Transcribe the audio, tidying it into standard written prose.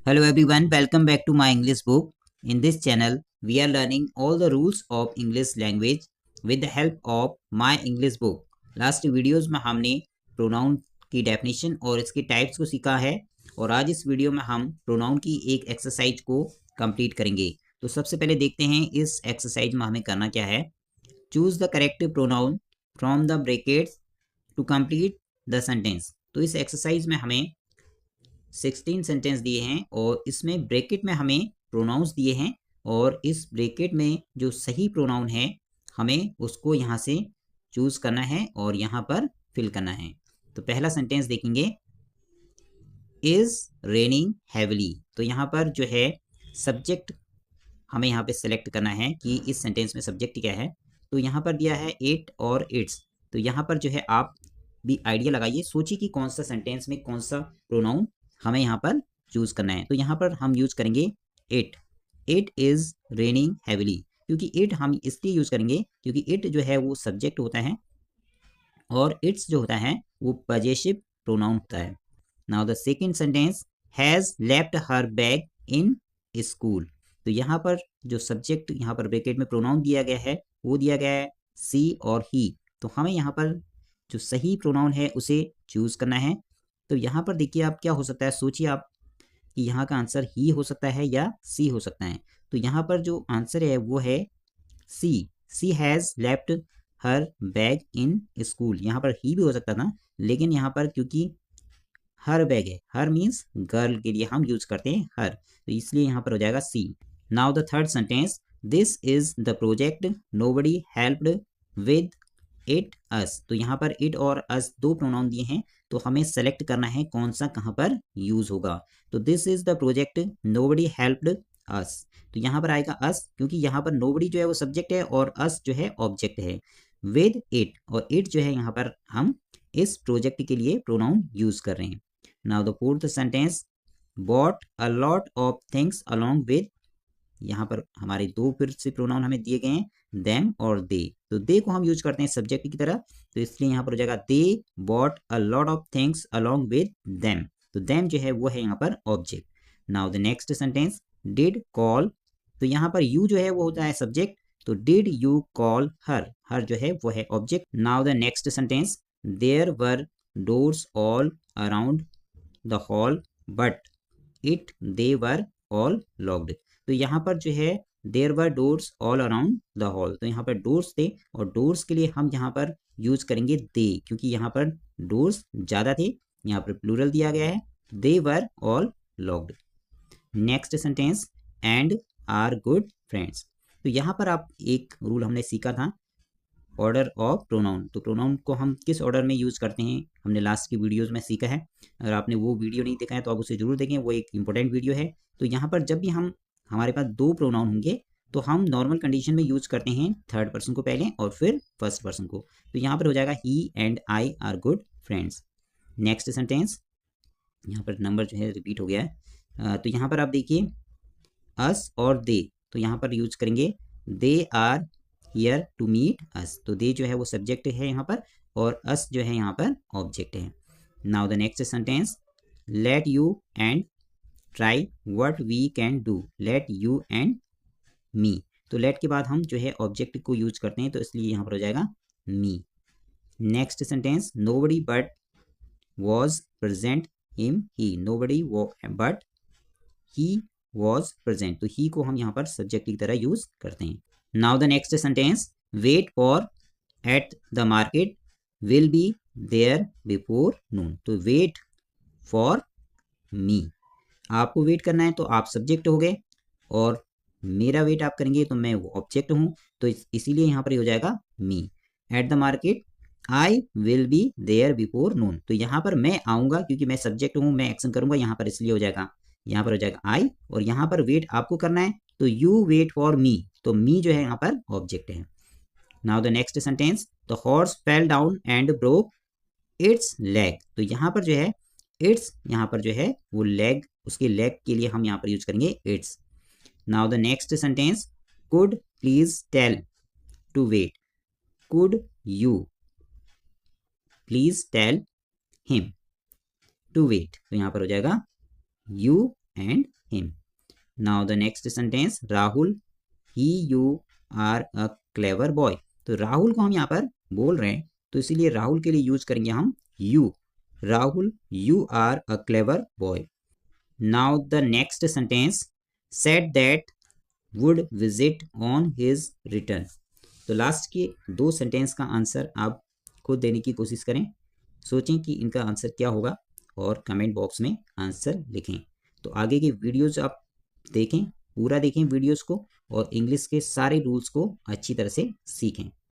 Hello everyone, welcome back to my English book. In this channel, we are learning all the rules of English language with the help of my English book. Last videos में हमने pronoun की definition और इसके types को सीखा है और आज इस वीडियो में हम प्रोनाउन की एक एक्सरसाइज को कंप्लीट करेंगे। तो सबसे पहले देखते हैं इस एक्सरसाइज में हमें करना क्या है। Choose the correct pronoun from the brackets to complete the sentence. तो इस एक्सरसाइज में हमें 16 सेंटेंस दिए हैं और इसमें ब्रैकेट में हमें प्रोनाउंस दिए हैं और इस ब्रैकेट में जो सही प्रोनाउन है हमें उसको यहाँ से चूज करना है और यहाँ पर फिल करना है। तो पहला सेंटेंस देखेंगे, इज रेनिंग हैविली। तो यहाँ पर जो है सब्जेक्ट हमें यहाँ पे सेलेक्ट करना है कि इस सेंटेंस में सब्जेक्ट क्या है। तो यहाँ पर दिया है इट और इट्स। तो यहाँ पर जो है आप भी आइडिया लगाइए, सोचिए कि कौन सा सेंटेंस में कौन सा प्रोनाउन हमें यहाँ पर चूज करना है। तो यहाँ पर हम यूज करेंगे it. It is raining heavily, क्योंकि इट हम इसलिए यूज करेंगे क्योंकि इट जो है वो सब्जेक्ट होता है और इट्स जो होता है वो पजेसिव प्रोनाउन होता है। Now the second sentence, has left her bag in school. तो यहाँ पर जो सब्जेक्ट यहाँ पर ब्रैकेट में प्रोनाउन दिया गया है वो दिया गया है सी और ही। तो हमें यहाँ पर जो सही प्रोनाउन है उसे चूज करना है। तो यहाँ पर देखिए आप क्या हो सकता है, सोचिए आप कि यहाँ का आंसर ही हो सकता है या सी हो सकता है। तो यहाँ पर जो आंसर है वो है C. C has left her bag in school. यहाँ पर ही भी हो सकता था, लेकिन यहाँ पर क्योंकि हर बैग है, हर मीन्स गर्ल के लिए हम यूज करते हैं हर, तो इसलिए यहाँ पर हो जाएगा C. Now the third sentence, this is the project nobody helped with it us. तो यहाँ पर इट और अस दो प्रोनाउन दिए हैं, तो हमें सेलेक्ट करना है कौन सा कहाँ पर यूज होगा। तो this is the project nobody helped अस। तो यहाँ पर आएगा अस, क्योंकि यहाँ पर नोबडी जो है वो सब्जेक्ट है और अस जो है ऑब्जेक्ट है। विद इट, और इट जो है यहाँ पर हम इस प्रोजेक्ट के लिए प्रोनाउन यूज कर रहे हैं। Now the fourth sentence, bought a lot of things along with. यहाँ पर हमारे दो फिर से प्रोनाउन हमें दिए गए हैं, देम और दे। तो दे को हम यूज करते हैं सब्जेक्ट की तरह, तो इसलिए यहाँ पर हो जाएगा they bought a lot of things along with them. तो देम जो है वो है यहाँ पर object. Now the next sentence, did call. तो यहाँ पर यू जो है वो होता है सब्जेक्ट, तो did you call her. Her जो है वो है object. Now the next sentence, there were doors all around the hall but it they were all locked. तो यहाँ पर जो है there were doors all around the hall. तो यहाँ पर डोर्स थे और डोर्स के लिए हम यहाँ पर यूज करेंगे दे, क्योंकि यहाँ पर डोर्स ज़्यादा थे, यहाँ पर प्लूरल दिया गया है, they were all locked. Next sentence, and are good friends. तो यहाँ पर आप एक रूल हमने सीखा था, ऑर्डर ऑफ प्रोनाउन। तो प्रोनाउन को हम किस ऑर्डर में यूज करते हैं हमने लास्ट की वीडियोस में सीखा है। अगर आपने वो वीडियो नहीं देखा है तो आप उसे जरूर देखें, वो एक इंपॉर्टेंट वीडियो है। तो यहाँ पर जब भी हमारे पास दो प्रोनाउन होंगे तो हम नॉर्मल कंडीशन में यूज करते हैं थर्ड पर्सन को पहले और फिर फर्स्ट पर्सन को। तो यहाँ पर हो जाएगा ही and I are good friends. Next sentence, यहाँ पर नंबर जो है रिपीट हो गया है, तो यहाँ पर आप देखिए अस और दे। तो यहाँ पर यूज करेंगे they are here to meet us. तो दे जो है वो सब्जेक्ट है यहाँ पर और अस जो है यहाँ पर ऑब्जेक्ट है। Now the next sentence, let you and try what we can do. Let you and me. तो लेट के बाद हम जो है ऑब्जेक्ट को यूज करते हैं, तो इसलिए यहाँ पर हो जाएगा me. Next sentence, nobody but was present him he. Nobody but he was present. तो ही को हम यहाँ पर सब्जेक्ट की तरह यूज करते हैं। Now the next sentence, wait for at the market will be there before noon. तो वेट फॉर मी, आपको वेट करना है तो आप सब्जेक्ट हो गए और मेरा वेट आप करेंगे तो मैं वो ऑब्जेक्ट हूँ, तो इसीलिए यहाँ पर हो जाएगा me. At the market I will be there before noon. तो यहाँ पर मैं आऊँगा क्योंकि मैं सब्जेक्ट हूँ, मैं एक्शन करूँगा यहाँ पर, इसलिए हो जाएगा यहाँ पर हो जाएगा आई। और यहाँ पर वेट आपको करना है तो यू वेट फॉर मी, तो मी जो है यहाँ पर ऑब्जेक्ट है। Now the next sentence, the horse fell down and broke it's leg. तो यहाँ पर जो है इट्स, यहाँ पर जो है वो लेग, उसके लेग के लिए हम यहाँ पर यूज करेंगे it's. Now the next sentence, could please tell to wait. Could you please tell him to wait. तो यहाँ पर हो जाएगा you and him. Now the next sentence, Rahul, you are a clever boy. तो राहुल को हम यहाँ पर बोल रहे हैं, तो इसीलिए राहुल के लिए यूज करेंगे हम you. Rahul, you are a clever boy. Now the next sentence, said that would visit on his return. तो लास्ट के 2 सेंटेंस का आंसर आप खुद देने की कोशिश करें, सोचें कि इनका आंसर क्या होगा और कमेंट बॉक्स में आंसर लिखें। तो आगे की वीडियोज़ आप देखें, पूरा देखें वीडियोज़ को और इंग्लिश के सारे रूल्स को अच्छी तरह से सीखें।